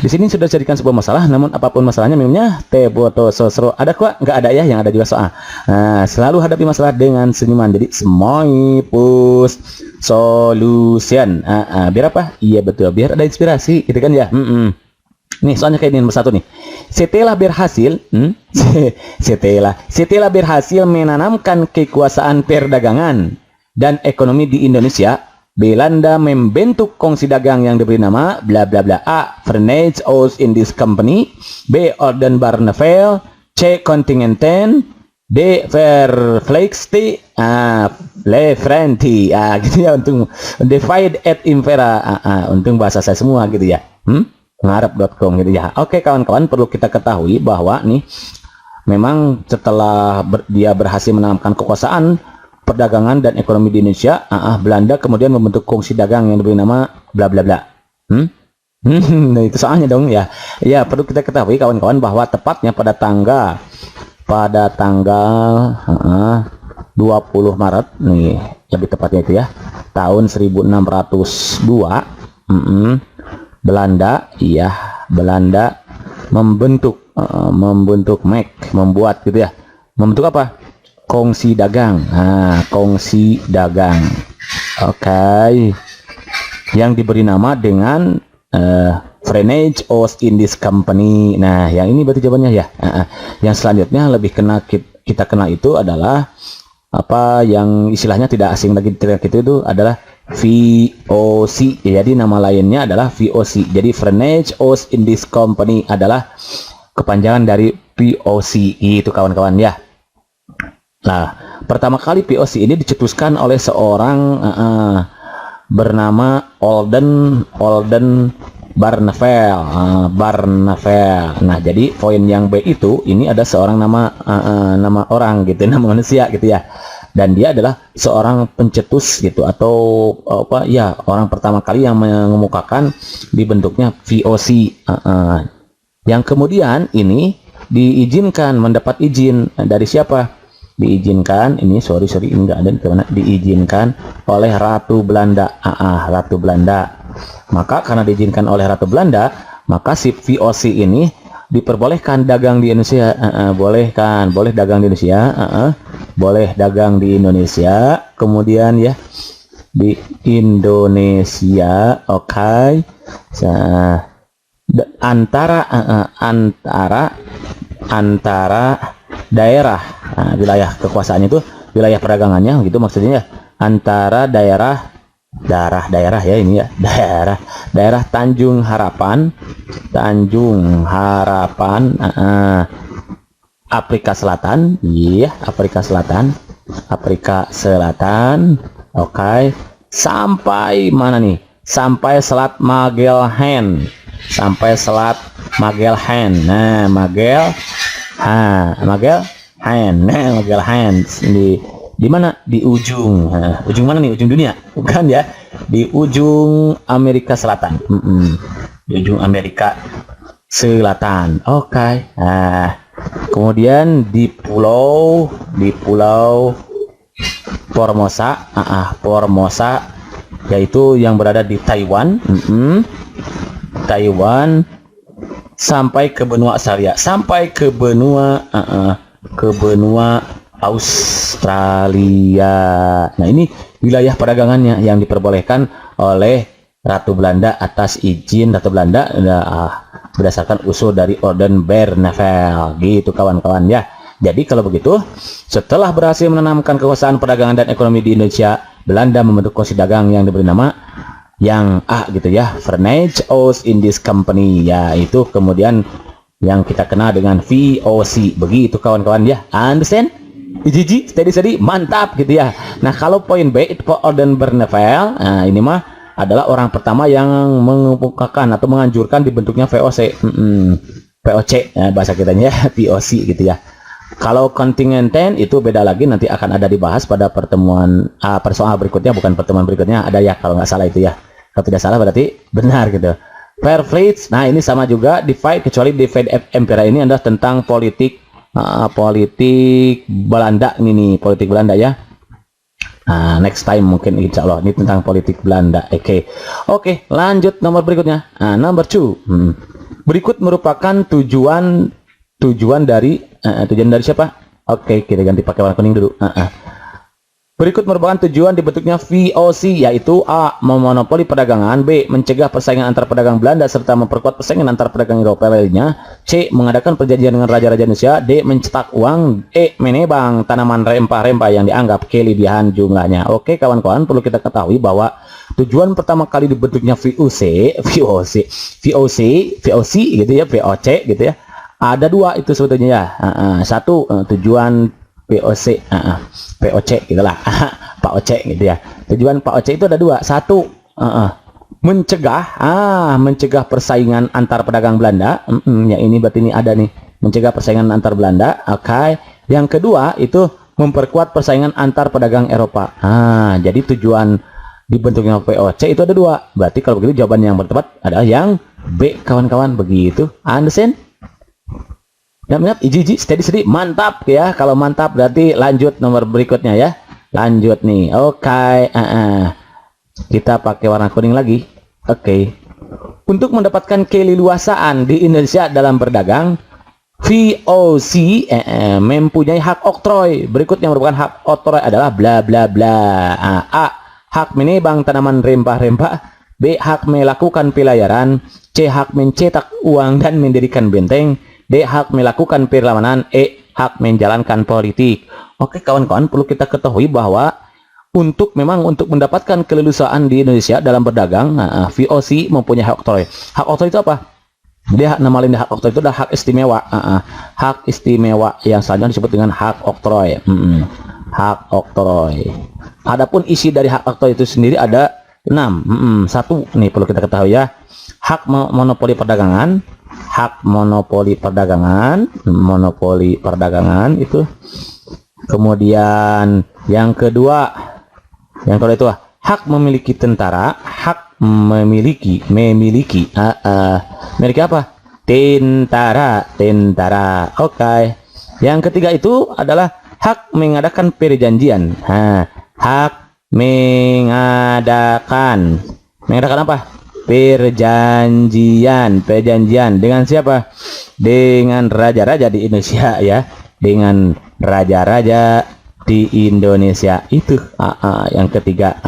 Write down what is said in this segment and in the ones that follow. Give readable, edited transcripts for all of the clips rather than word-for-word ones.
Di sini sudah dijadikan sebuah masalah, namun apapun masalahnya minumnya teh boto sosro. Ada kok? Nggak ada ya, yang ada juga soal. Nah, selalu hadapi masalah dengan senyuman. Jadi semuanya pus solution. Biar apa? Iya betul, biar ada inspirasi, gitu kan ya. Nih, soalnya kayak ini nomor 1 nih. Setelah berhasil, setelah berhasil menanamkan kekuasaan perdagangan dan ekonomi di Indonesia, Belanda membentuk kongsi dagang yang diberi nama bla bla bla. A. Verenigd Oost-Indisch Company. B. Oldenbarneveldt. C. Continenten. D. Vervleegste. Lefrenti. Gitu ya, untuk divide et impera. Untung bahasa saya semua gitu ya. Ngarep.com gitu ya. Oke kawan-kawan, perlu kita ketahui bahwa nih memang setelah dia berhasil menanamkan kekuasaan perdagangan dan ekonomi di Indonesia, Belanda kemudian membentuk kongsi dagang yang diberi nama bla bla bla. Nah, itu soalnya dong ya. Ya, perlu kita ketahui kawan-kawan bahwa tepatnya pada tanggal 20 Maret nih, lebih tepatnya itu ya, tahun 1602, Belanda membuat gitu ya. Membentuk apa? Kongsi dagang. Kongsi dagang. Oke. Yang diberi nama dengan Verenigd Oost-Indisch Company. Nah, yang ini berarti jawabannya ya. Yang selanjutnya lebih kita kenal itu adalah apa yang istilahnya tidak asing lagi itu adalah VOC. Jadi nama lainnya adalah VOC. Jadi Verenigd Oost-Indisch Company adalah kepanjangan dari VOC itu kawan-kawan ya. Nah, pertama kali VOC ini dicetuskan oleh seorang bernama Oldenbarneveldt. Nah, jadi poin yang B itu ini ada seorang nama orang gitu, nama manusia gitu ya. Dan dia adalah seorang pencetus gitu, atau apa ya, orang pertama kali yang mengemukakan dibentuknya VOC. Yang kemudian ini diizinkan, mendapat izin dari siapa? Diizinkan, ini sorry ini enggak ada kemana, diizinkan oleh Ratu Belanda. Ratu Belanda. Maka karena diizinkan oleh Ratu Belanda, maka si VOC ini diperbolehkan dagang di Indonesia. Boleh dagang di Indonesia. Boleh dagang di Indonesia. Kemudian ya di Indonesia, oke. Antara daerah, wilayah kekuasaannya itu, wilayah perdagangannya gitu maksudnya ya, antara daerah ya ini ya, daerah Tanjung Harapan, Afrika Selatan, iya Afrika Selatan, oke. Sampai mana nih? Sampai Selat Magellan. Nah, Magellan di mana? Di ujung. Ujung mana nih? Ujung dunia? Bukan ya? Di ujung Amerika Selatan. Di ujung Amerika Selatan. Oke. Kemudian di pulau Formosa, yaitu yang berada di Taiwan. Taiwan sampai ke benua Australia, ke benua Australia. Nah, ini wilayah perdagangannya yang diperbolehkan oleh Ratu Belanda atas izin Ratu Belanda berdasarkan usul dari Oldenbarneveldt gitu kawan-kawan ya. Jadi kalau begitu, setelah berhasil menanamkan kekuasaan perdagangan dan ekonomi di Indonesia, Belanda membentuk kongsi dagang yang diberi nama yang A gitu ya, Verenigd Oost-Indisch Company, yaitu kemudian yang kita kenal dengan VOC. Begitu kawan-kawan ya. Understand? Jiji, steady, mantap gitu ya. Nah, kalau poin B itu Oldenbarneveldt, ini mah adalah orang pertama yang mengemukakan atau menganjurkan dibentuknya VOC. VOC bahasa kitanya ya, VOC gitu ya. Kalau Continenten itu beda lagi, nanti akan ada dibahas pada pertemuan persoalan berikutnya, bukan pertemuan berikutnya, ada ya kalau nggak salah itu ya. Kalau tidak salah berarti benar gitu. Vervleegste, nah ini sama juga divide, kecuali divide impera ini adalah tentang politik Belanda ini nih, politik Belanda ya. Next time mungkin insya Allah ini tentang politik Belanda. Oke, lanjut nomor berikutnya. Number 2. Berikut merupakan tujuan dari siapa? Oke, kita ganti pakai warna kuning dulu. Berikut merupakan tujuan dibentuknya VOC, yaitu A. Memonopoli perdagangan, B. Mencegah persaingan antar pedagang Belanda serta memperkuat persaingan antar pedagang Eropa lainnya, C. Mengadakan perjanjian dengan raja-raja Indonesia, D. Mencetak uang, E. Menebang tanaman rempah-rempah yang dianggap kelebihan jumlahnya. Oke kawan-kawan, perlu kita ketahui bahwa tujuan pertama kali dibentuknya VOC gitu ya, VOC gitu ya. Ada dua itu sebetulnya ya. Satu, tujuan POC, POC gitulah, Pak Oce gitu ya. Tujuan Pak Oce itu ada dua. Satu, mencegah persaingan antar pedagang Belanda. Ya ini berarti ini ada nih, mencegah persaingan antar Belanda. Oke. Yang kedua itu memperkuat persaingan antar pedagang Eropa. Jadi tujuan dibentuknya POC itu ada dua. Berarti kalau begitu jawaban yang tepat adalah yang B kawan-kawan, begitu. Understand? Yap, steady, mantap ya. Kalau mantap berarti lanjut nomor berikutnya ya. Lanjut nih. Oke. Kita pakai warna kuning lagi. Oke. Untuk mendapatkan keleluasaan di Indonesia dalam berdagang, VOC mempunyai hak oktroy. Berikut yang merupakan hak oktroy adalah bla bla bla. A. Hak menebang tanaman rempah-rempah. B. Hak melakukan pelayaran. C. Hak mencetak uang dan mendirikan benteng. D. Hak melakukan perlawanan. E. Hak menjalankan politik. Oke kawan-kawan, perlu kita ketahui bahwa untuk mendapatkan keleluasaan di Indonesia dalam berdagang, VOC mempunyai hak oktroy. Hak oktroy itu apa? Dia nama lain hak oktroy itu adalah hak istimewa. Hak istimewa yang selanjutnya disebut dengan hak oktroy. Hak oktroy. Adapun isi dari hak oktroy itu sendiri ada 6. Satu nih perlu kita ketahui ya. Hak monopoli perdagangan. Hak monopoli perdagangan itu. Kemudian yang kedua itu hak memiliki tentara, hak memiliki apa? Tentara. Oke. Yang ketiga itu adalah hak mengadakan perjanjian. Hak mengadakan apa? Perjanjian dengan siapa? Dengan raja-raja di Indonesia ya, dengan raja-raja di Indonesia itu. Yang ketiga.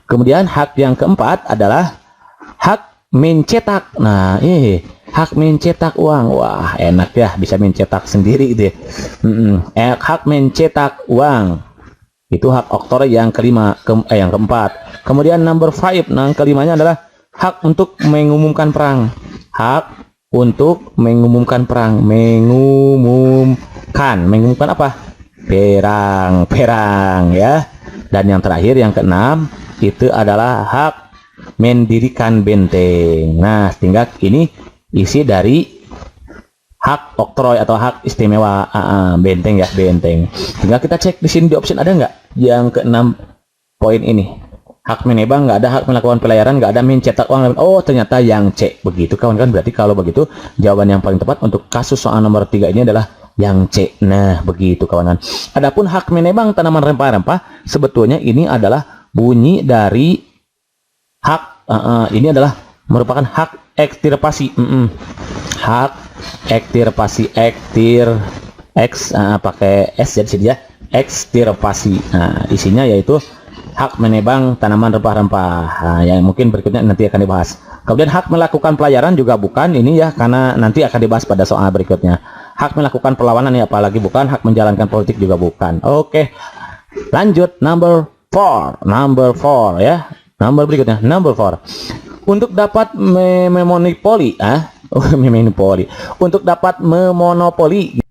Kemudian hak yang keempat adalah hak mencetak. Hak mencetak uang. Wah enak ya, bisa mencetak sendiri gitu ya. Hak mencetak uang itu hak oktroy yang yang keempat. Kemudian number 5, yang kelimanya adalah hak untuk mengumumkan perang. Hak untuk mengumumkan perang. Mengumumkan apa? Perang ya. Dan yang terakhir yang keenam itu adalah hak mendirikan benteng. Nah, sehingga ini isi dari hak oktroy atau hak istimewa benteng ya, benteng. Tinggal kita cek di sini di option ada nggak yang keenam poin ini. Hak menebang nggak ada, hak melakukan pelayaran nggak ada, mencetak uang. Oh ternyata yang C. Begitu kawan-kawan, berarti kalau begitu jawaban yang paling tepat untuk kasus soal nomor 3 ini adalah yang C. Nah begitu kawan-kawan. Adapun hak menebang tanaman rempah-rempah, sebetulnya ini adalah bunyi dari hak ini adalah merupakan hak ekstirpasi. Hak ekstirpasi, pakai S jadi sini ya, ekstirpasi. Isinya yaitu hak menebang tanaman rempah-rempah. Yang mungkin berikutnya nanti akan dibahas. Kemudian hak melakukan pelayaran juga bukan ini ya, karena nanti akan dibahas pada soal berikutnya. Hak melakukan perlawanan ya, apalagi bukan. Hak menjalankan politik juga bukan. Oke. Lanjut number 4 ya. Nomor berikutnya number 4. Untuk dapat memonopoli Untuk dapat memonopoli